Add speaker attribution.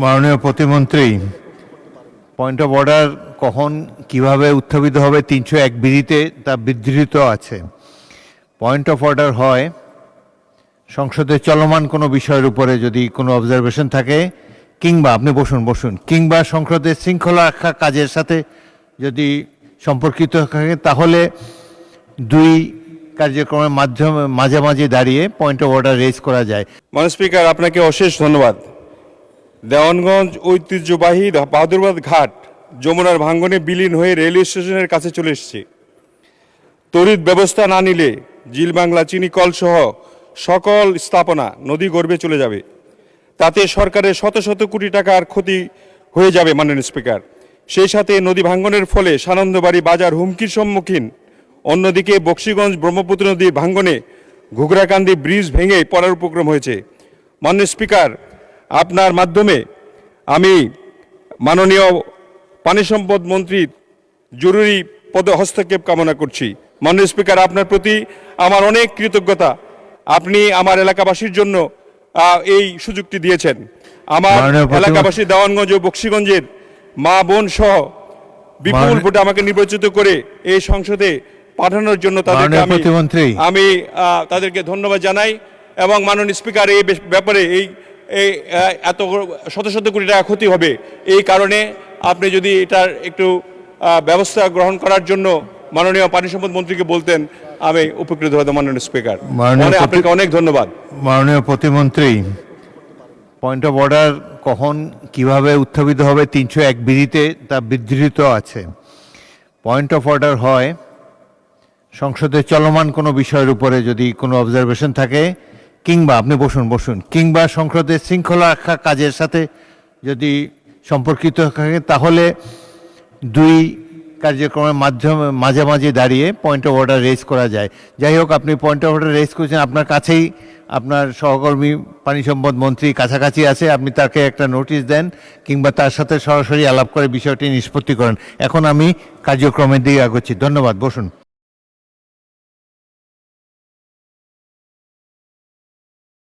Speaker 1: মাননীয় প্রতিমন্ত্রী, point of order কখন কিভাবে উত্থাপিত হবে ৩০১ বিধিতে তা বিধৃত আছে। পয়েন্ট অফ অর্ডার হয় সংসদে চলমান কোনো বিষয়ের উপরে যদি কোনো অবজারভেশন থাকে, কিংবা আপনি বসুন কিংবা সংসদের শৃঙ্খলা রক্ষা কাজের সাথে যদি সম্পর্কিত থাকে, তাহলে দুই কার্যক্রমের মাধ্যমে মাঝামাঝি দাঁড়িয়ে পয়েন্ট অফ অর্ডার রেজ করা যায়।
Speaker 2: মাননীয় স্পিকার, আপনাকে অশেষ ধন্যবাদ। দেওয়ানগঞ্জ ঐতিহ্যবাহী বাহাদুরাবাদ ঘাট যমুনার ভাঙ্গনে বিলীন হয়ে রেলওয়ে স্টেশনের কাছে চলে এসেছে। তড়িৎ ব্যবস্থা না নিলে জিলবাংলা, চিনি কল সহ সকল স্থাপনা নদী গর্ভে চলে যাবে। তাতে সরকারের শত শত কোটি টাকার ক্ষতি হয়ে যাবে মাননীয় স্পিকার। সেই সাথে নদী ভাঙ্গনের ফলে সানন্দবাড়ি বাজার হুমকির সম্মুখীন। অন্যদিকে বক্সিগঞ্জ ব্রহ্মপুত্র নদীর ভাঙ্গনে ঘুঘরাকান্দি ব্রিজ ভেঙে পড়ার উপক্রম হয়েছে। মাননীয় স্পিকার, আপনার মাধ্যমে আমি মাননীয় পানি সম্পদ মন্ত্রীর জরুরি পদে হস্তক্ষেপ কামনা করছি। মাননীয় স্পিকার, আপনার প্রতি আমার অনেক কৃতজ্ঞতা। আপনি আমার এলাকাবাসীর জন্য এই সুযোগটি দিয়েছেন। আমার এলাকাবাসী দেওয়ানগঞ্জ ও বক্সিগঞ্জের মা বোন সহ বিপুল ভোটে আমাকে নির্বাচিত করে এই সংসদে পাঠানোর জন্য তাদেরকে আমি তাদেরকে ধন্যবাদ জানাই। এবং মাননীয় স্পিকার, এই ব্যাপারে এই এত শত শত কোটি টাকা ক্ষতি হবে, এই কারণে আপনি যদি এটার একটু ব্যবস্থা গ্রহণ করার জন্য মাননীয় পানি সম্পদ মন্ত্রীকে বলতেন, আমি উপকৃত হতাম। মাননীয় স্পিকার, আপনাকে অনেক ধন্যবাদ।
Speaker 1: মাননীয় প্রতিমন্ত্রী, পয়েন্ট অফ অর্ডার কখন কিভাবে উত্থাপিত হবে ৩০১ বিধিতে তা বিধৃত আছে। পয়েন্ট অফ অর্ডার হয় সংসদে চলমান কোনো বিষয়ের উপরে যদি কোনো অবজারভেশন থাকে, কিংবা আপনি বসুন কিংবা সংসদের শৃঙ্খলা রক্ষা কাজের সাথে যদি সম্পর্কিত থাকে, তাহলে দুই কার্যক্রমের মাধ্যমে মাঝামাঝি দাঁড়িয়ে পয়েন্ট অফ অর্ডার রেজ করা যায়। যাই হোক, আপনি পয়েন্ট অফ অর্ডার রেজ করেছেন, আপনার কাছেই আপনার সহকর্মী পানি সম্পদ মন্ত্রী কাছাকাছি আছে, আপনি তাকে একটা নোটিশ দেন কিংবা তার সাথে সরাসরি আলাপ করে বিষয়টি নিষ্পত্তি করেন। এখন আমি কার্যক্রমের দিকে আগাচ্ছি। ধন্যবাদ, বসুন।